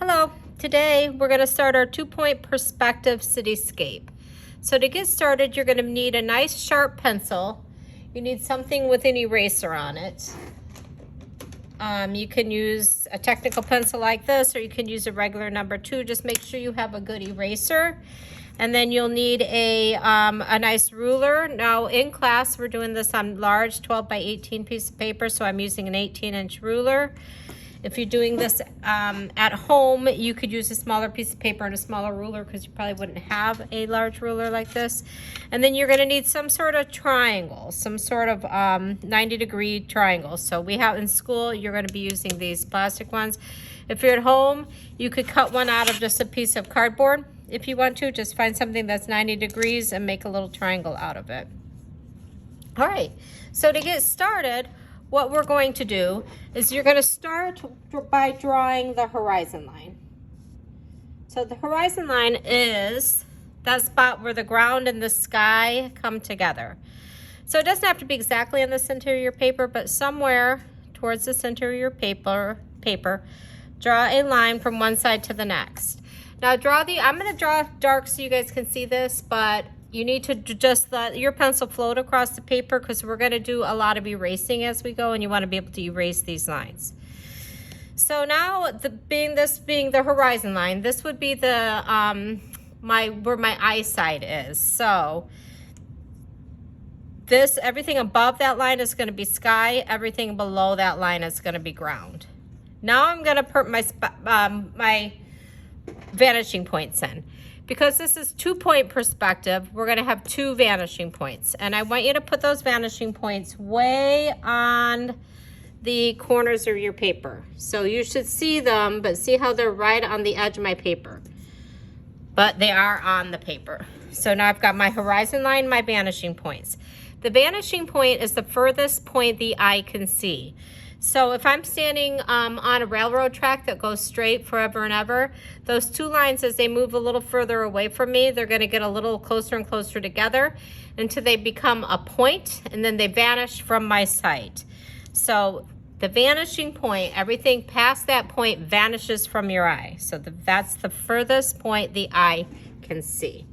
Hello, today we're going to start our 2-point perspective cityscape. So to get started, you're going to need a nice sharp pencil. You need something with an eraser on it. You can use a technical pencil like this, or you can use a regular number 2. Just make sure you have a good eraser. And then you'll need a nice ruler. Now in class, we're doing this on large 12 by 18 piece of paper, so I'm using an 18-inch ruler. If you're doing this at home, you could use a smaller piece of paper and a smaller ruler because you probably wouldn't have a large ruler like this. And then you're going to need some sort of triangle, some sort of 90-degree triangle. So we have in school, you're going to be using these plastic ones. If you're at home, you could cut one out of just a piece of cardboard. If you want to, just find something that's 90 degrees and make a little triangle out of it. All right, so to get started, what we're going to do is you're going to start by drawing the horizon line. So the horizon line is that spot where the ground and the sky come together. So it doesn't have to be exactly in the center of your paper, but somewhere towards the center of your paper, draw a line from one side to the next. Now I'm going to draw dark so you guys can see this, but you need to just let your pencil float across the paper because we're going to do a lot of erasing as we go, and you want to be able to erase these lines. So now, this being the horizon line, this would be the where my eyesight is. So everything above that line is going to be sky. Everything below that line is going to be ground. Now I'm going to put my vanishing points in. Because this is 2-point perspective, we're going to have 2 vanishing points. And I want you to put those vanishing points way on the corners of your paper. So you should see them, but see how they're right on the edge of my paper. But they are on the paper. So now I've got my horizon line, my vanishing points. The vanishing point is the furthest point the eye can see. So if I'm standing on a railroad track that goes straight forever and ever, those 2 lines, as they move a little further away from me, they're going to get a little closer and closer together until they become a point, and then they vanish from my sight. So the vanishing point, everything past that point vanishes from your eye. So that's the furthest point the eye can see.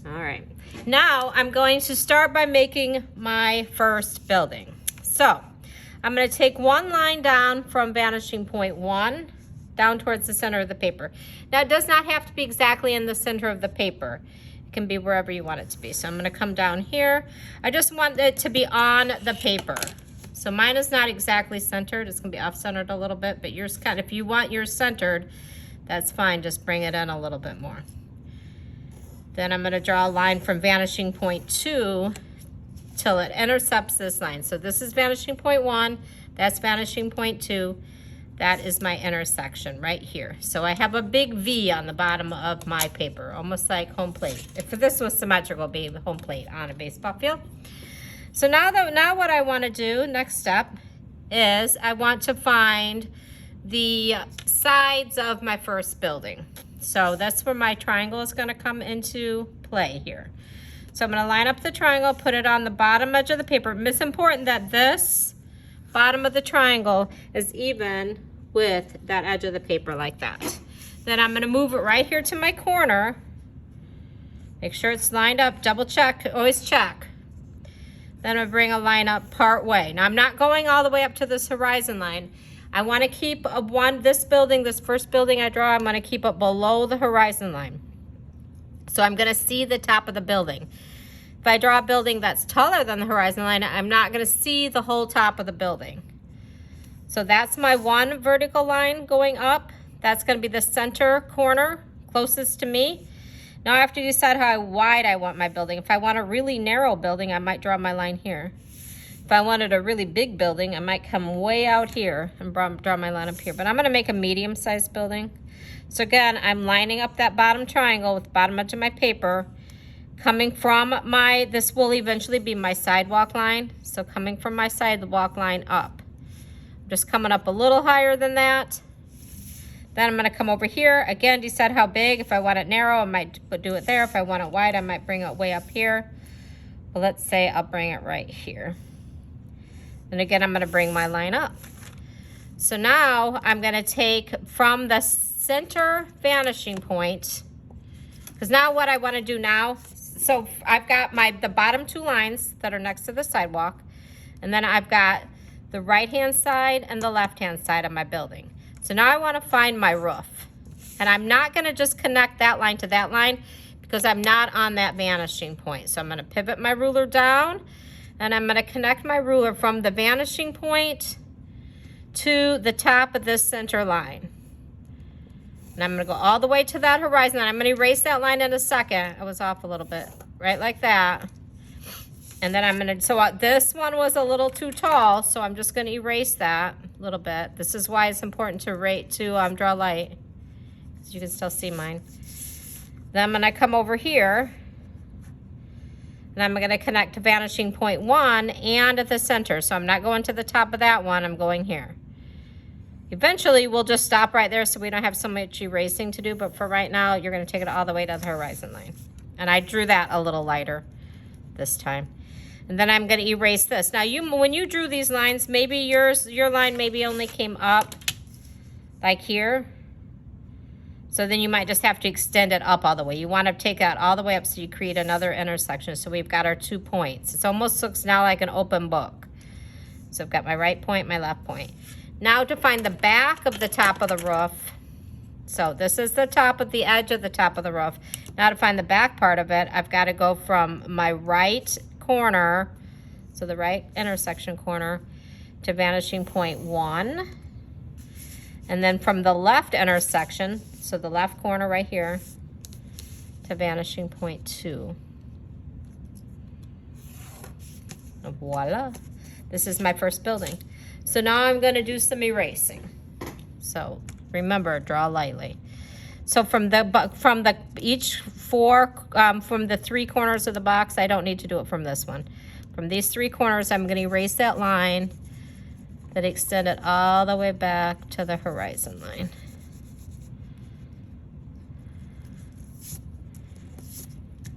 All right. Now I'm going to start by making my first building. So I'm going to take one line down from vanishing point 1 down towards the center of the paper. Now it does not have to be exactly in the center of the paper. It can be wherever you want it to be. So I'm going to come down here. I just want it to be on the paper. So mine is not exactly centered. It's going to be off-centered a little bit, but yours kind of, if you want yours centered, that's fine. Just bring it in a little bit more. Then I'm going to draw a line from vanishing point 2 till it intercepts this line. So this is vanishing point 1, that's vanishing point 2, that is my intersection right here. So I have a big V on the bottom of my paper, almost like home plate. If this was symmetrical, it would be the home plate on a baseball field. So now what I want to do, next step, is I want to find the sides of my first building. So that's where my triangle is going to come into play here. So I'm going to line up the triangle, put it on the bottom edge of the paper. It's important that this bottom of the triangle is even with that edge of the paper like that. Then I'm going to move it right here to my corner. Make sure it's lined up, double check, always check. Then I bring a line up part way. Now I'm not going all the way up to this horizon line. I want to keep this first building I draw, I'm going to keep it below the horizon line. So I'm going to see the top of the building. If I draw a building that's taller than the horizon line, I'm not going to see the whole top of the building. So that's my one vertical line going up. That's going to be the center corner closest to me. Now I have to decide how wide I want my building. If I want a really narrow building, I might draw my line here. If I wanted a really big building, I might come way out here and draw my line up here. But I'm going to make a medium-sized building. So again, I'm lining up that bottom triangle with the bottom edge of my paper. Coming from this will eventually be my sidewalk line. So coming from my sidewalk line up. Just coming up a little higher than that. Then I'm going to come over here. Again, decide how big. If I want it narrow, I might do it there. If I want it wide, I might bring it way up here. But let's say I'll bring it right here. And again, I'm going to bring my line up. So now I'm gonna take from the center vanishing point, because now what I wanna do now, so I've got the bottom two lines that are next to the sidewalk, and then I've got the right-hand side and the left-hand side of my building. So now I wanna find my roof. And I'm not gonna just connect that line to that line because I'm not on that vanishing point. So I'm gonna pivot my ruler down, and I'm gonna connect my ruler from the vanishing point to the top of this center line. And I'm gonna go all the way to that horizon line. I'm gonna erase that line in a second. I was off a little bit, right like that. And then I'm gonna, so this one was a little too tall, so I'm just gonna erase that a little bit. This is why it's important to draw light, because you can still see mine. Then I'm gonna come over here, and I'm gonna connect to vanishing point 1 and at the center. So I'm not going to the top of that one, I'm going here. Eventually, we'll just stop right there so we don't have so much erasing to do, but for right now, you're gonna take it all the way to the horizon line. And I drew that a little lighter this time. And then I'm gonna erase this. Now, when you drew these lines, maybe your line maybe only came up like here. So then you might just have to extend it up all the way. You wanna take that all the way up so you create another intersection. So we've got our 2 points. It almost looks now like an open book. So I've got my right point, my left point. Now to find the back of the top of the roof, so this is the top of the edge of the top of the roof. Now to find the back part of it, I've got to go from my right corner, so the right intersection corner, to vanishing point 1. And then from the left intersection, so the left corner right here, to vanishing point 2. And voila. This is my first building. So now I'm gonna do some erasing. So remember, draw lightly. So from the 3 corners of the box, I don't need to do it from this one. From these 3 corners, I'm gonna erase that line that extended all the way back to the horizon line.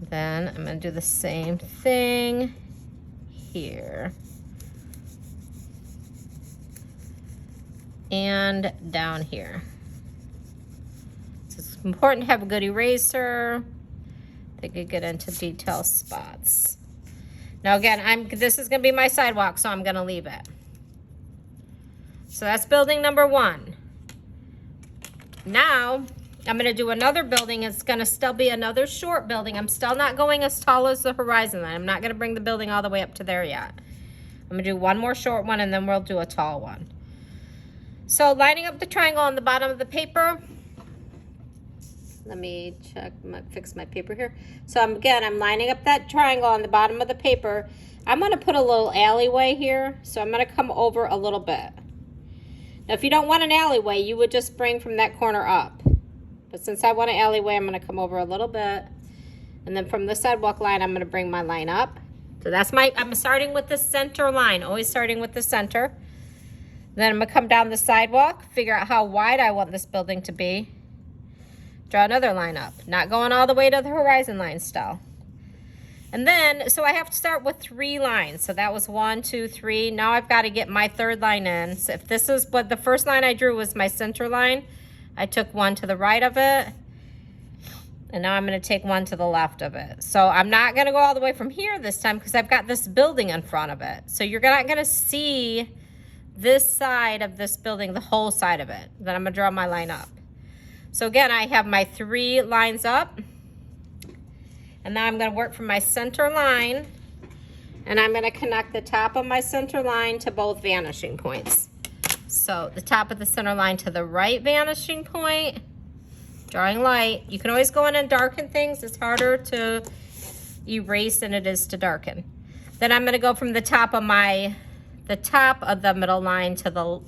Then I'm gonna do the same thing here. And down here. So it's important to have a good eraser. They could get into detail spots. Now again, this is gonna be my sidewalk, so I'm gonna leave it. So that's building number 1. Now, I'm gonna do another building. It's gonna still be another short building. I'm still not going as tall as the horizon line. I'm not gonna bring the building all the way up to there yet. I'm gonna do one more short one, and then we'll do a tall one. So lining up the triangle on the bottom of the paper. Let me fix my paper here. So I'm lining up that triangle on the bottom of the paper. I'm gonna put a little alleyway here. So I'm gonna come over a little bit. Now if you don't want an alleyway, you would just bring from that corner up. But since I want an alleyway, I'm gonna come over a little bit. And then from the sidewalk line, I'm gonna bring my line up. So that's I'm starting with the center line, always starting with the center. Then I'm gonna come down the sidewalk, figure out how wide I want this building to be. Draw another line up, not going all the way to the horizon line still. And then, so I have to start with 3 lines. So that was 1, 2, 3. Now I've got to get my 3rd line in. So if this is what the first line I drew was my center line, I took 1 to the right of it. And now I'm gonna take 1 to the left of it. So I'm not gonna go all the way from here this time because I've got this building in front of it. So you're not gonna see this side of this building, the whole side of it. Then I'm gonna draw my line up. So again, I have my 3 lines up. And now I'm gonna work from my center line, and I'm gonna connect the top of my center line to both vanishing points. So the top of the center line to the right vanishing point, drawing light. You can always go in and darken things. It's harder to erase than it is to darken. Then I'm gonna go from the top of the middle line to the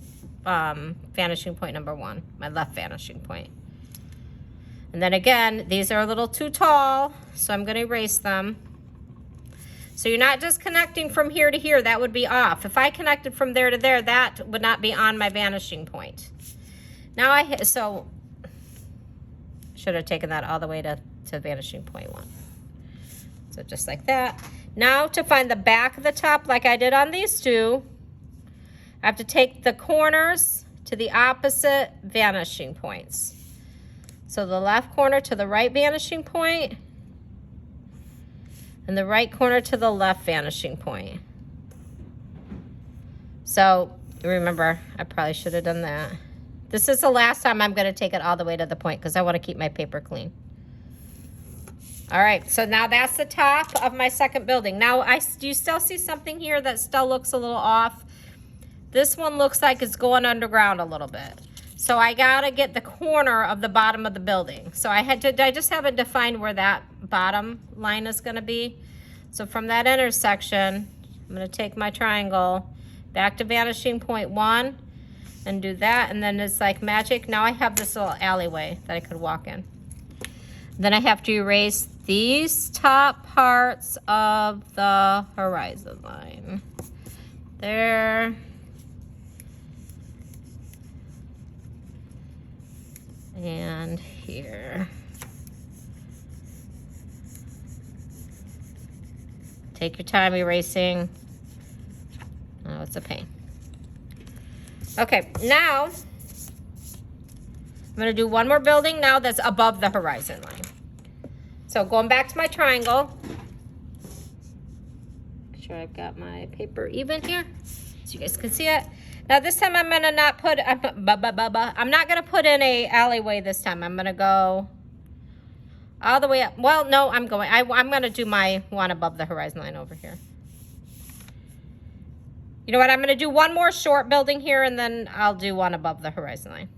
vanishing point number 1, my left vanishing point. And then again, these are a little too tall, so I'm gonna erase them. So you're not just connecting from here to here, that would be off. If I connected from there to there, that would not be on my vanishing point. Now should have taken that all the way to vanishing point 1. So just like that. Now to find the back of the top like I did on these 2, I have to take the corners to the opposite vanishing points. So the left corner to the right vanishing point, and the right corner to the left vanishing point. So remember, I probably should have done that. This is the last time I'm going to take it all the way to the point because I want to keep my paper clean. All right, so now that's the top of my second building. Now, do you still see something here that still looks a little off? This one looks like it's going underground a little bit. So I gotta get the corner of the bottom of the building. So I just haven't defined where that bottom line is gonna be. So from that intersection, I'm gonna take my triangle back to vanishing point 1 and do that. And then it's like magic. Now I have this little alleyway that I could walk in. Then I have to erase these top parts of the horizon line. There. And here. Take your time erasing. Oh, it's a pain. Okay, now I'm gonna do one more building now that's above the horizon line. So going back to my triangle, make sure I've got my paper even here so you guys can see it. Now this time I'm gonna not put, I'm not gonna put in a alleyway this time. I'm gonna go all the way up. Well, no, I'm gonna do my one above the horizon line over here. You know what, I'm gonna do one more short building here and then I'll do one above the horizon line.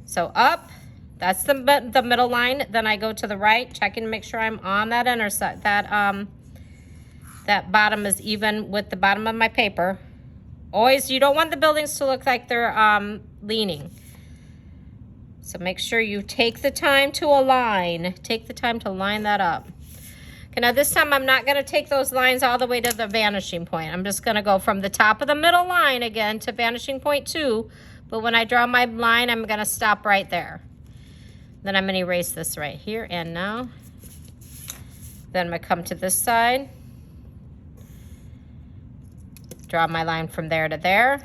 So up, that's the middle line. Then I go to the right, checking to make sure I'm on that intersect, that bottom is even with the bottom of my paper. Always, you don't want the buildings to look like they're leaning. So make sure you take the time to align. Take the time to line that up. Okay, now this time I'm not gonna take those lines all the way to the vanishing point. I'm just gonna go from the top of the middle line again to vanishing point 2. But when I draw my line, I'm gonna stop right there. Then I'm gonna erase this right here and now. Then I'm gonna come to this side. Draw my line from there to there.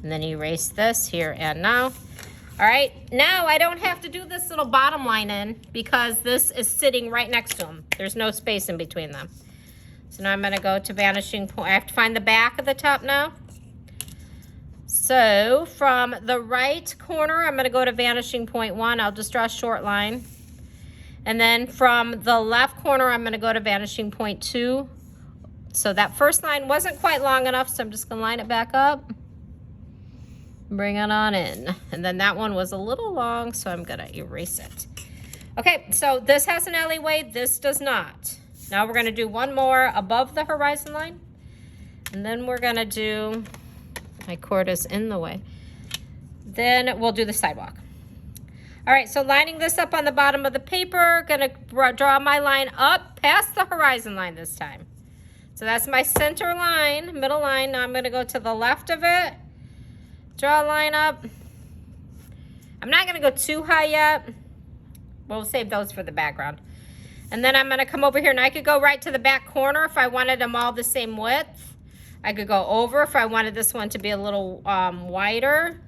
And then erase this here and now. All right, now I don't have to do this little bottom line in because this is sitting right next to them. There's no space in between them. So now I'm gonna go to vanishing point. I have to find the back of the top now. So from the right corner, I'm gonna go to vanishing point 1. I'll just draw a short line. And then from the left corner, I'm gonna go to vanishing point 2. So that first line wasn't quite long enough, so I'm just gonna line it back up. Bring it on in. And then that one was a little long, so I'm gonna erase it. Okay, so this has an alleyway, this does not. Now we're gonna do one more above the horizon line. And then we're gonna do, my cord is in the way. Then we'll do the sidewalk. All right, so lining this up on the bottom of the paper, gonna draw my line up past the horizon line this time. So that's my center line, middle line. Now I'm gonna go to the left of it, draw a line up. I'm not gonna go too high yet. We'll save those for the background. And then I'm gonna come over here and I could go right to the back corner if I wanted them all the same width. I could go over if I wanted this one to be a little wider.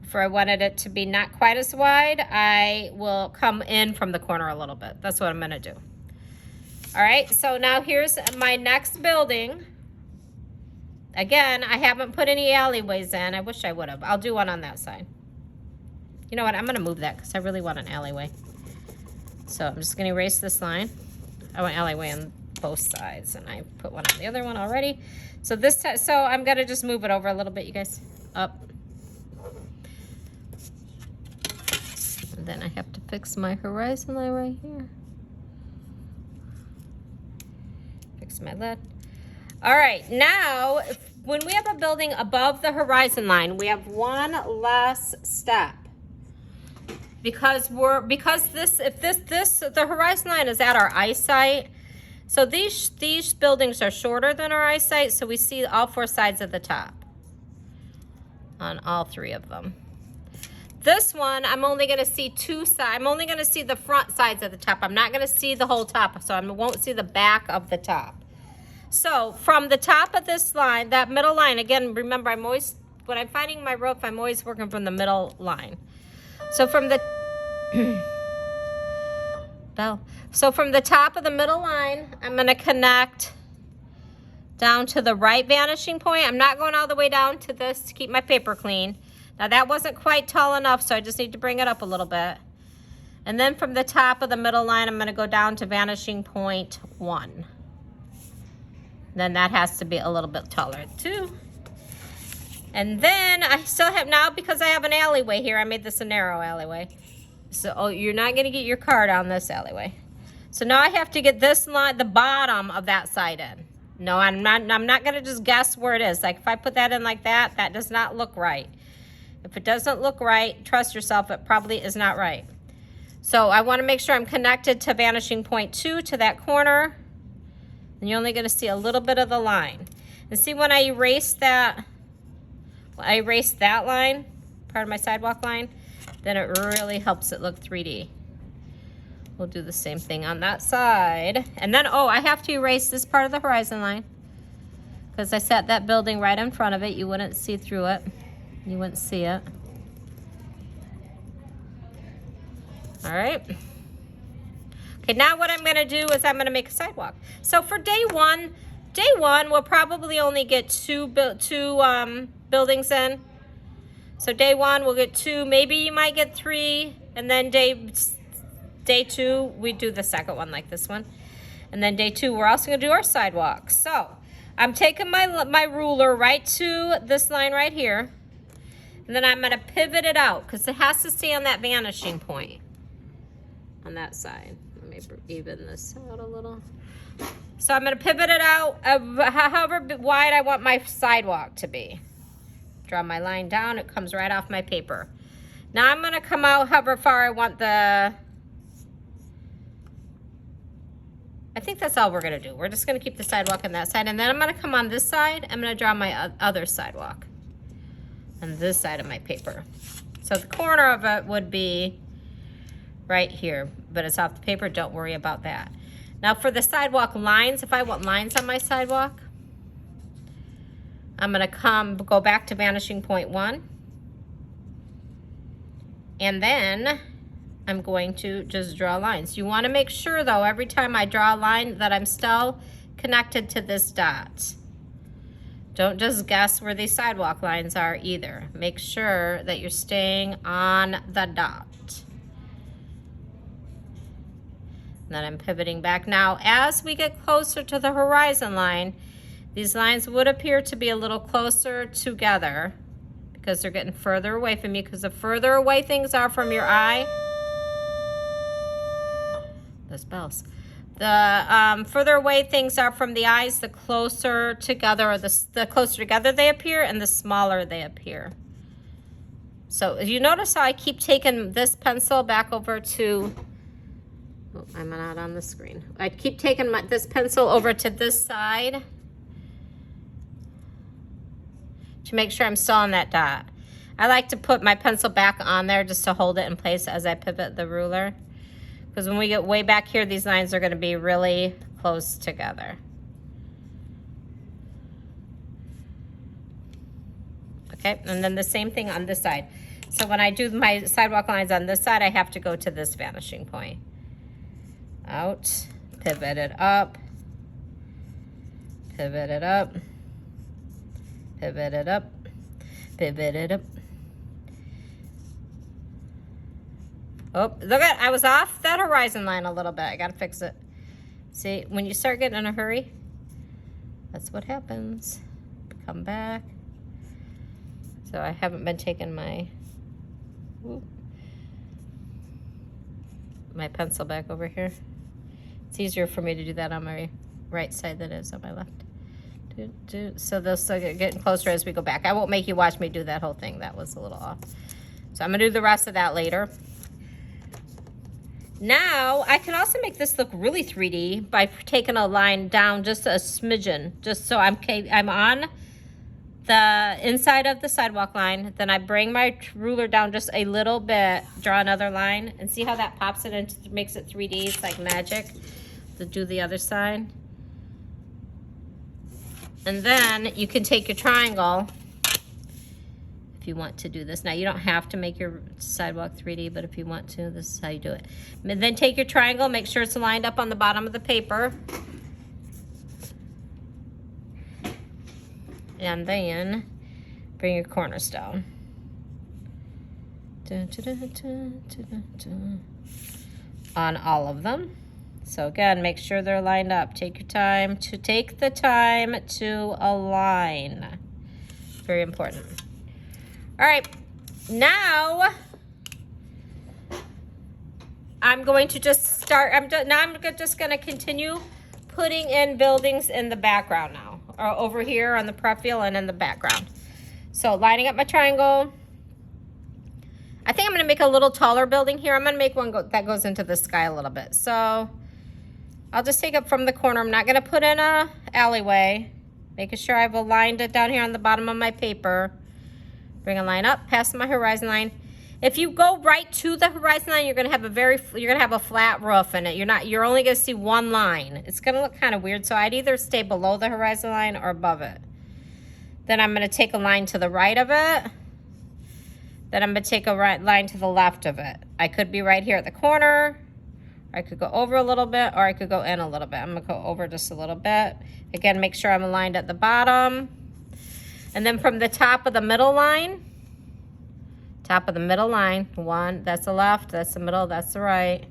If I wanted it to be not quite as wide, I will come in from the corner a little bit. That's what I'm gonna do. All right, so now here's my next building. Again, I haven't put any alleyways in. I wish I would have. I'll do one on that side. You know what, I'm gonna move that because I really want an alleyway. So I'm just gonna erase this line. I want alleyway on both sides and I put one on the other one already. So so I'm gonna just move it over a little bit, you guys, up. And then I have to fix my horizon line right here. Fix my lid. All right, now when we have a building above the horizon line, we have one less step. Because the horizon line is at our eyesight. So these buildings are shorter than our eyesight, so we see all 4 sides of the top on all 3 of them. This one, I'm only gonna see 2 sides. I'm only gonna see the front sides of the top. I'm not gonna see the whole top, so I won't see the back of the top. So from the top of this line, that middle line, again, remember I'm always when I'm finding my roof, I'm always working from the middle line. So from the So from the top of the middle line, I'm going to connect down to the right vanishing point. I'm not going all the way down to this to keep my paper clean. Now that wasn't quite tall enough, so I just need to bring it up a little bit. And then from the top of the middle line, I'm going to go down to vanishing point 1. Then that has to be a little bit taller too. And then I still have, now because I have an alleyway here, I made this a narrow alleyway. So you're not going to get your car down this alleyway. So now I have to get this line, the bottom of that side in. No, I'm not going to just guess where it is. Like if I put that in like that, that does not look right. If it doesn't look right, trust yourself, it probably is not right. So I want to make sure I'm connected to vanishing point 2 to that corner. And you're only going to see a little bit of the line. And see when I erase that, line, part of my sidewalk line, then it really helps it look 3D. We'll do the same thing on that side. And then, oh, I have to erase this part of the horizon line because I set that building right in front of it. You wouldn't see through it. You wouldn't see it. All right. Okay, now what I'm gonna do is I'm gonna make a sidewalk. So for day one, we'll probably only get two buildings in. So day 1, we'll get 2, maybe you might get 3, and then day 2, we do the second one like this one. And then day 2, we're also gonna do our sidewalk. So I'm taking my ruler right to this line right here, and then I'm gonna pivot it out because it has to stay on that vanishing point on that side. Let me even this out a little. So I'm gonna pivot it out however wide I want my sidewalk to be. Draw my line down, it comes right off my paper. Now I'm gonna come out however far I want I think that's all we're gonna do. We're just gonna keep the sidewalk on that side, and then I'm gonna come on this side, I'm gonna draw my other sidewalk on this side of my paper. So the corner of it would be right here, but it's off the paper, don't worry about that. Now for the sidewalk lines, if I want lines on my sidewalk, I'm gonna go back to vanishing point 1. And then I'm going to just draw lines. You wanna make sure though, every time I draw a line that I'm still connected to this dot. Don't just guess where these sidewalk lines are either. Make sure that you're staying on the dot. And then I'm pivoting back. Now, as we get closer to the horizon line, these lines would appear to be a little closer together because they're getting further away from you, because the further away things are from your eye, those bells, the further away things are from the eyes, the closer together, or the closer together they appear, and the smaller they appear. So you notice how I keep taking this pencil back over to, oh, I'm not on the screen. I keep taking this pencil over to this side to make sure I'm still on that dot. I like to put my pencil back on there just to hold it in place as I pivot the ruler. Because when we get way back here, these lines are going to be really close together. Okay, and then the same thing on this side. So when I do my sidewalk lines on this side, I have to go to this vanishing point. Out, pivot it up, pivot it up, pivot it up, pivot it up. Oh, look at, I was off that horizon line a little bit. I gotta fix it. See, when you start getting in a hurry, that's what happens. Come back. So I haven't been taking my pencil back over here. It's easier for me to do that on my right side than it is on my left. So they'll still get getting closer as we go back. I won't make you watch me do that whole thing. That was a little off. So I'm gonna do the rest of that later. Now, I can also make this look really 3D by taking a line down just a smidgen, just so I'm on the inside of the sidewalk line. Then I bring my ruler down just a little bit, draw another line, and see how that pops it into, makes it 3D. It's like magic. To do the other side. And then you can take your triangle if you want to do this. Now, you don't have to make your sidewalk 3D, but if you want to, this is how you do it. And then take your triangle, make sure it's lined up on the bottom of the paper. And then bring your corners down. On all of them. So again, make sure they're lined up. Take the time to align. Very important. All right, now I'm going to just start. I'm just going to continue putting in buildings in the background now, or over here on the prep field and in the background. So lining up my triangle. I think I'm going to make a little taller building here. I'm going to make one that goes into the sky a little bit. So I'll just take it from the corner. I'm not going to put in a alleyway. Making sure I've aligned it down here on the bottom of my paper. Bring a line up past my horizon line. If you go right to the horizon line, you're going to have a flat roof in it. You're only going to see one line. It's going to look kind of weird. So I'd either stay below the horizon line or above it. Then I'm going to take a line to the right of it. Then I'm going to take a line to the left of it. I could be right here at the corner. I could go over a little bit, or I could go in a little bit. I'm going to go over just a little bit. Again, make sure I'm aligned at the bottom. And then from the top of the middle line, one, that's the left, that's the middle, that's the right.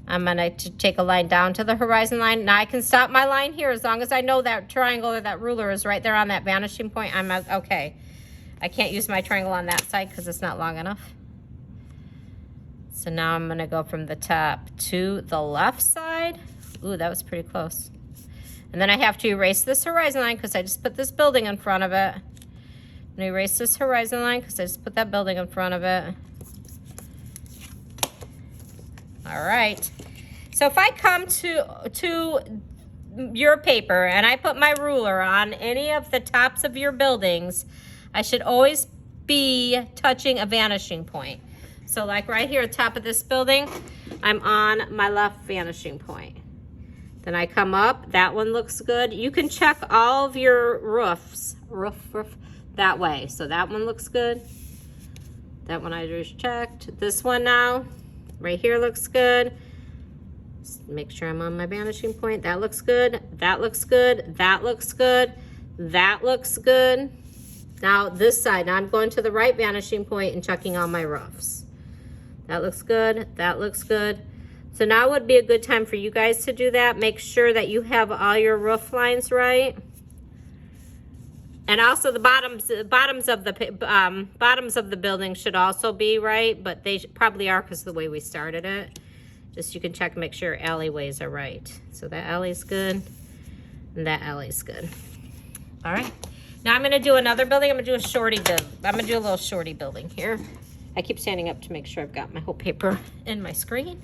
I'm going to take a line down to the horizon line. Now I can stop my line here as long as I know that triangle or that ruler is right there on that vanishing point. I'm okay. I can't use my triangle on that side because it's not long enough. So now I'm going to go from the top to the left side. Ooh, that was pretty close. And then I have to erase this horizon line because I just put this building in front of it. I'm going to erase this horizon line because I just put that building in front of it. All right. So if I come to your paper and I put my ruler on any of the tops of your buildings, I should always be touching a vanishing point. So like right here at the top of this building, I'm on my left vanishing point. Then I come up, that one looks good. You can check all of your roofs, roof that way. So that one looks good. That one I just checked. This one now, right here looks good. Just make sure I'm on my vanishing point. That looks good, that looks good, that looks good, that looks good. Now this side, now I'm going to the right vanishing point and checking all my roofs. That looks good, that looks good. So now would be a good time for you guys to do that. Make sure that you have all your roof lines right. And also the bottoms of the building should also be right, but they probably are because of the way we started it. Just you can check, make sure alleyways are right. So that alley's good, and that alley's good. All right. Now I'm going to do another building. I'm going to do a shorty build. I'm going to do a little shorty building here. I keep standing up to make sure I've got my whole paper in my screen.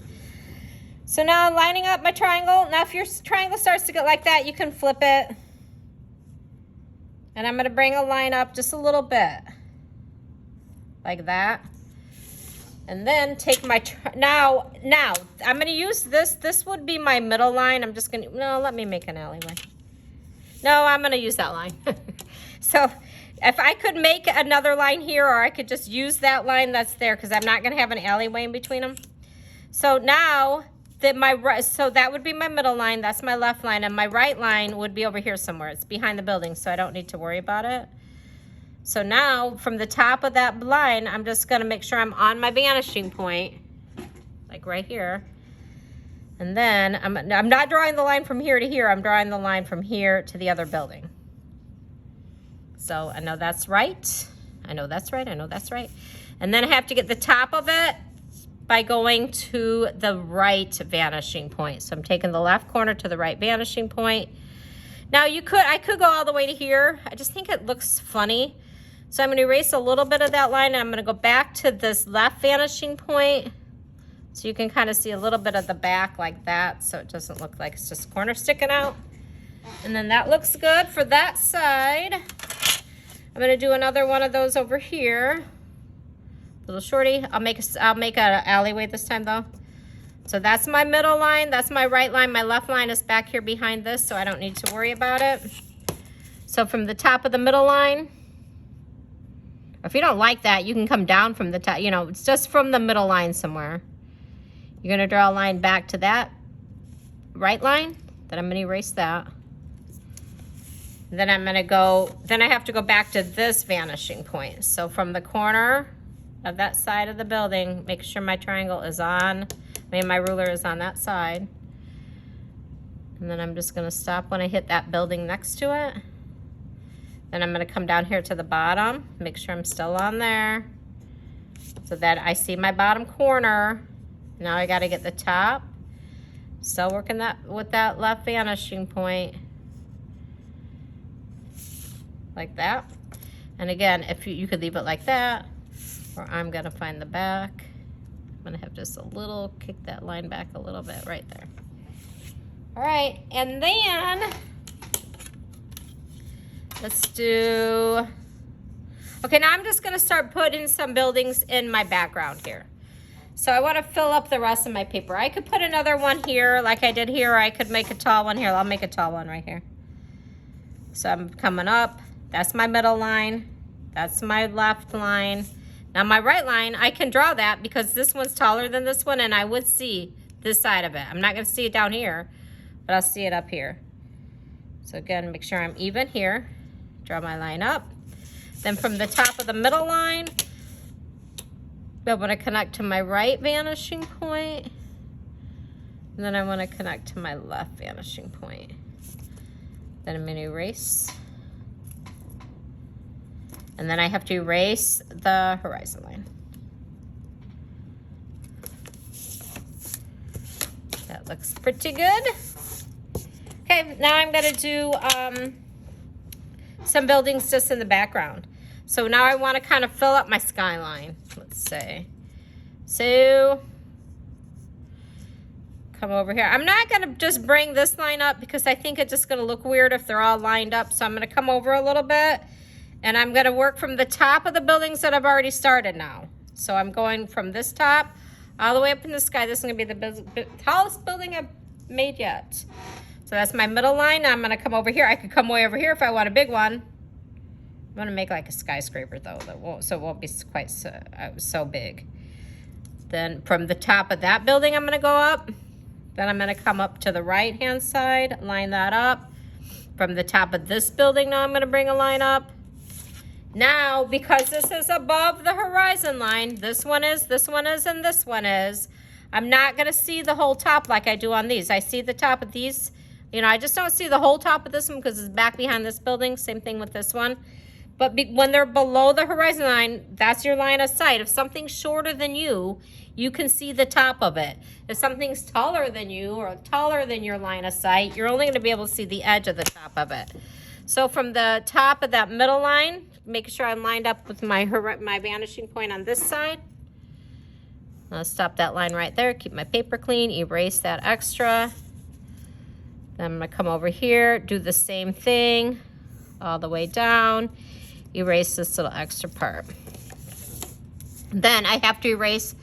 So now I'm lining up my triangle. Now if your triangle starts to get like that, you can flip it. And I'm going to bring a line up just a little bit. Like that. And then take my, now I'm going to use this. This would be my middle line. I'm just going to, no, let me make an alleyway. No, I'm going to use that line. So if I could make another line here, or I could just use that line that's there because I'm not going to have an alleyway in between them. So now so that would be my middle line. That's my left line. And my right line would be over here somewhere. It's behind the building, so I don't need to worry about it. So now from the top of that line, I'm just going to make sure I'm on my vanishing point, like right here. And then I'm not drawing the line from here to here. I'm drawing the line from here to the other building. So I know that's right. I know that's right. I know that's right. And then I have to get the top of it by going to the right vanishing point. So I'm taking the left corner to the right vanishing point. Now I could go all the way to here. I just think it looks funny. So I'm going to erase a little bit of that line, and I'm going to go back to this left vanishing point. So you can kind of see a little bit of the back like that, so it doesn't look like it's just a corner sticking out. And then that looks good for that side. I'm going to do another one of those over here. Little shorty. I'll make an alleyway this time though. So that's my middle line. That's my right line. My left line is back here behind this, so I don't need to worry about it. So from the top of the middle line, If you don't like that, you can come down from the top, you know, it's just from the middle line somewhere. You're gonna draw a line back to that right line, then I'm gonna erase that. Then I'm gonna go, then I have to go back to this vanishing point. So from the corner of that side of the building, make sure my triangle is on, my ruler is on that side. And then I'm just gonna stop when I hit that building next to it. Then I'm gonna come down here to the bottom, make sure I'm still on there, so that I see my bottom corner. Now I gotta get the top. Still working that with that left vanishing point. Like that. And again, if you could leave it like that, or I'm gonna find the back. I'm gonna have just a little, kick that line back a little bit right there. All right, and then let's do, okay, now I'm just gonna start putting some buildings in my background here. So I wanna fill up the rest of my paper. I could put another one here like I did here, or I could make a tall one here. I'll make a tall one right here. So I'm coming up, that's my middle line, that's my left line. Now my right line, I can draw that because this one's taller than this one and I would see this side of it. I'm not gonna see it down here, but I'll see it up here. So again, make sure I'm even here. Draw my line up. Then from the top of the middle line, I want to connect to my right vanishing point. And then I want to connect to my left vanishing point. Then I'm going to erase. And then I have to erase the horizon line. That looks pretty good. Okay, now I'm going to do some buildings just in the background. So now I want to kind of fill up my skyline, let's say. So come over here. I'm not going to just bring this line up because I think it's just going to look weird if they're all lined up. So I'm going to come over a little bit and I'm going to work from the top of the buildings that I've already started now. So I'm going from this top all the way up in the sky. This is going to be the tallest building I've made yet. So that's my middle line. Now I'm gonna come over here. I could come way over here if I want a big one. I'm gonna make like a skyscraper though, so it won't be quite so big. Then from the top of that building, I'm gonna go up. Then I'm gonna come up to the right-hand side, line that up. From the top of this building, now I'm gonna bring a line up. Now, because this is above the horizon line, this one is, and this one is, I'm not gonna see the whole top like I do on these. I see the top of these. You know, I just don't see the whole top of this one because it's back behind this building. Same thing with this one. But when they're below the horizon line, that's your line of sight. If something's shorter than you, you can see the top of it. If something's taller than you or taller than your line of sight, you're only going to be able to see the edge of the top of it. So from the top of that middle line, make sure I'm lined up with my vanishing point on this side. I'll stop that line right there. Keep my paper clean. Erase that extra. Then I'm going to come over here, do the same thing all the way down, erase this little extra part. Then I have to erase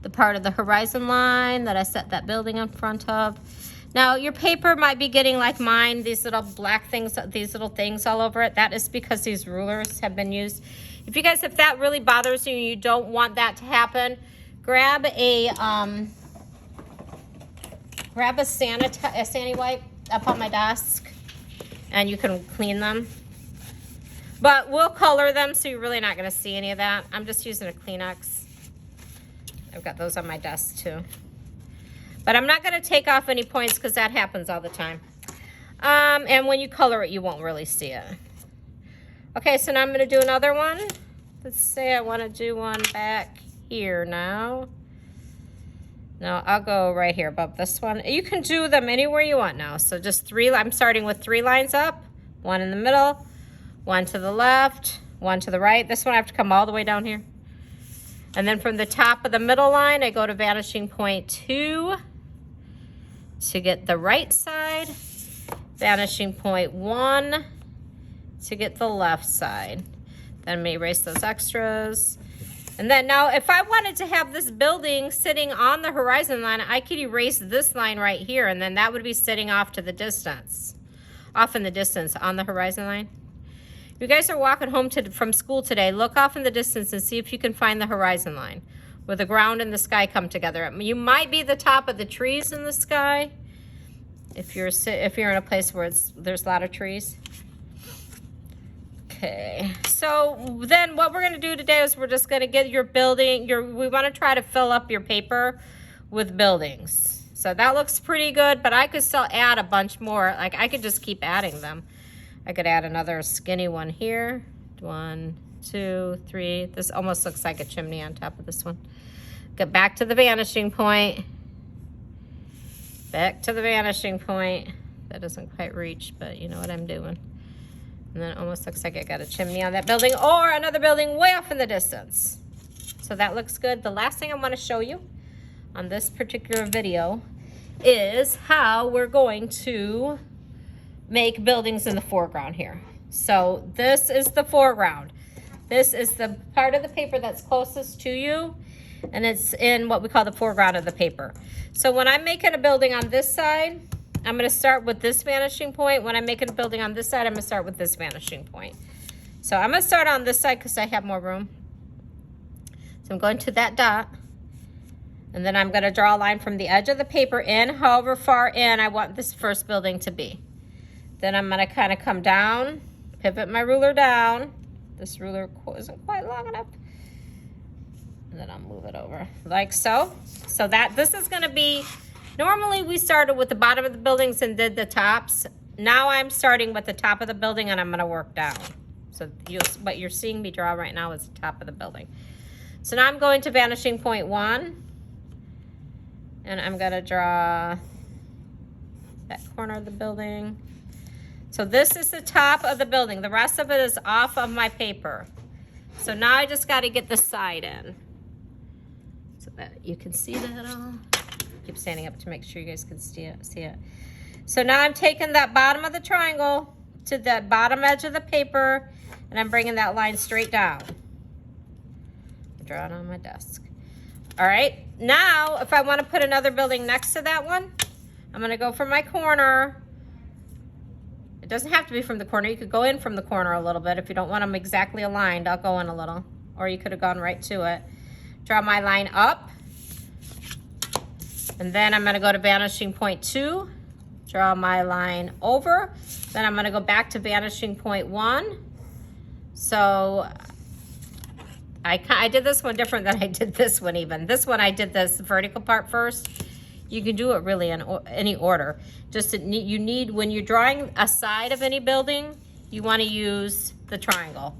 the part of the horizon line that I set that building in front of. Now your paper might be getting like mine, these little black things, these little things all over it. That is because these rulers have been used. If that really bothers you and you don't want that to happen, grab a Sani wipe up on my desk and you can clean them. But we'll color them so you're really not going to see any of that. I'm just using a Kleenex. I've got those on my desk too. But I'm not going to take off any points because that happens all the time. And when you color it, you won't really see it. Okay, so now I'm going to do another one. Let's say I want to do one back here now. No, I'll go right here above this one. You can do them anywhere you want now. So just I'm starting with 3 lines up, 1 in the middle, 1 to the left, 1 to the right. This one I have to come all the way down here. And then from the top of the middle line, I go to vanishing point 2 to get the right side, vanishing point 1 to get the left side. Then I'm gonna erase those extras. And then now if I wanted to have this building sitting on the horizon line, I could erase this line right here and then that would be sitting off to the distance, off in the distance on the horizon line. You guys are walking home from school today. Look off in the distance and see if you can find the horizon line where the ground and the sky come together. You might be the top of the trees in the sky if you're in a place where there's a lot of trees. Okay, so then what we're going to do today is we're just going to get your building. We want to try to fill up your paper with buildings. So that looks pretty good, but I could still add a bunch more. Like I could just keep adding them. I could add another skinny one here. 1, 2, 3. This almost looks like a chimney on top of this one. Get back to the vanishing point. Back to the vanishing point. That doesn't quite reach, but you know what I'm doing. And then it almost looks like I got a chimney on that building or another building way off in the distance. So that looks good. The last thing I want to show you on this particular video is how we're going to make buildings in the foreground here. So this is the foreground. This is the part of the paper that's closest to you, and it's in what we call the foreground of the paper. So when I'm making a building on this side, I'm going to start with this vanishing point. When I'm making a building on this side, I'm going to start with this vanishing point. So I'm going to start on this side because I have more room. So I'm going to that dot. And then I'm going to draw a line from the edge of the paper in, however far in I want this first building to be. Then I'm going to kind of come down, pivot my ruler down. This ruler isn't quite long enough. And then I'll move it over like so. So that this is going to be... Normally we started with the bottom of the buildings and did the tops. Now I'm starting with the top of the building and I'm going to work down. So what you're seeing me draw right now is the top of the building. So now I'm going to vanishing point 1. And I'm going to draw that corner of the building. So this is the top of the building. The rest of it is off of my paper. So now I just got to get the side in. So that you can see that all. Keep standing up to make sure you guys can see it. So now I'm taking that bottom of the triangle to the bottom edge of the paper, and I'm bringing that line straight down. I draw it on my desk. All right, now if I want to put another building next to that one, I'm going to go from my corner. It doesn't have to be from the corner. You could go in from the corner a little bit. If you don't want them exactly aligned, I'll go in a little. Or you could have gone right to it. Draw my line up. And then I'm going to go to vanishing point 2, draw my line over. Then I'm going to go back to vanishing point 1. So I did this one different than I did this one even. This one I did this vertical part first. You can do it really in any order. Just you need, when you're drawing a side of any building, you want to use the triangle.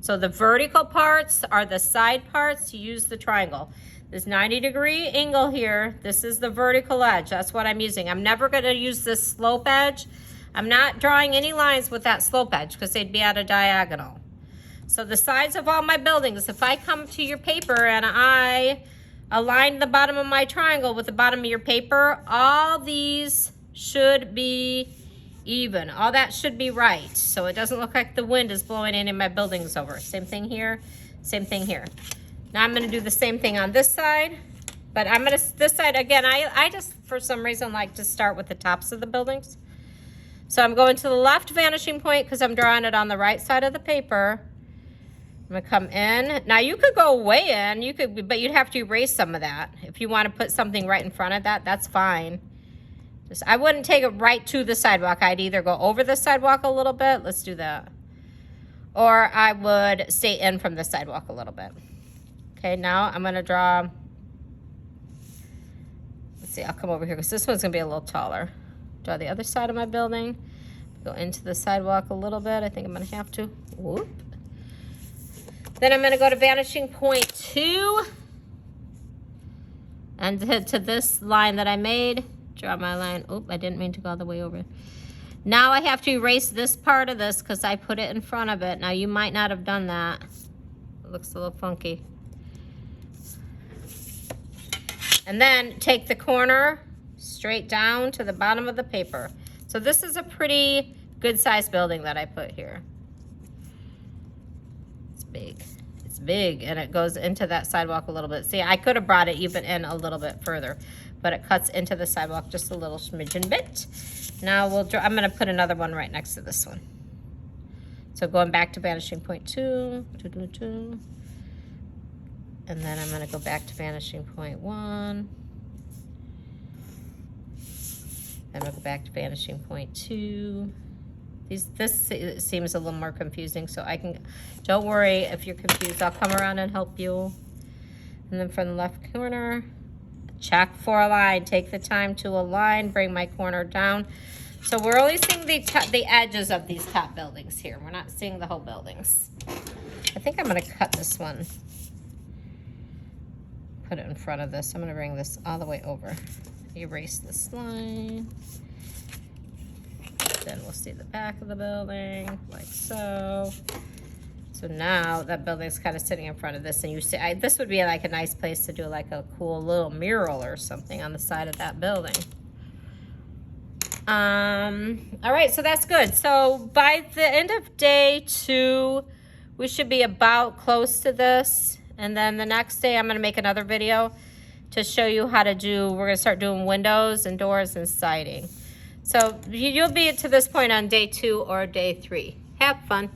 So the vertical parts are the side parts. You use the triangle. This 90-degree angle here, this is the vertical edge. That's what I'm using. I'm never going to use this slope edge. I'm not drawing any lines with that slope edge because they'd be at a diagonal. So the sides of all my buildings, if I come to your paper and I align the bottom of my triangle with the bottom of your paper, all these should be even. All that should be right. So it doesn't look like the wind is blowing any of my buildings over. Same thing here, same thing here. Now I'm going to do the same thing on this side, but I'm going to, this side, again, I just, for some reason, like to start with the tops of the buildings. So I'm going to the left vanishing point because I'm drawing it on the right side of the paper. I'm going to come in. Now you could go way in, but you'd have to erase some of that. If you want to put something right in front of that, that's fine. I wouldn't take it right to the sidewalk. I'd either go over the sidewalk a little bit. Let's do that. Or I would stay in from the sidewalk a little bit. Okay, now I'm going to draw, let's see, I'll come over here because this one's going to be a little taller. Draw the other side of my building, go into the sidewalk a little bit. I think I'm going to have to. Whoop. Then I'm going to go to vanishing point 2 and to this line that I made. Draw my line. Oop, I didn't mean to go all the way over. Now I have to erase this part of this because I put it in front of it. Now you might not have done that. It looks a little funky. And then take the corner straight down to the bottom of the paper. So this is a pretty good sized building that I put here. It's big. It's big and it goes into that sidewalk a little bit. See, I could have brought it even in a little bit further, but it cuts into the sidewalk just a little smidgen bit. Now I'm going to put another one right next to this one. So going back to vanishing point 2, and then I'm going to go back to vanishing point 1. Then we'll go back to vanishing point 2. This seems a little more confusing, so don't worry if you're confused, I'll come around and help you. And then from the left corner, check for a line. Take the time to align, bring my corner down. So we're only seeing the edges of these top buildings here. We're not seeing the whole buildings. I think I'm going to cut this one. Put it in front of this. I'm going to bring this all the way over. Erase this line. Then we'll see the back of the building, like so. So now that building's kind of sitting in front of this, and you see, this would be like a nice place to do like a cool little mural or something on the side of that building. All right, so that's good. So by the end of day 2, we should be about close to this. And then the next day, I'm going to make another video to show you how to do, we're going to start doing windows and doors and siding. So you'll be to this point on day 2 or day 3. Have fun.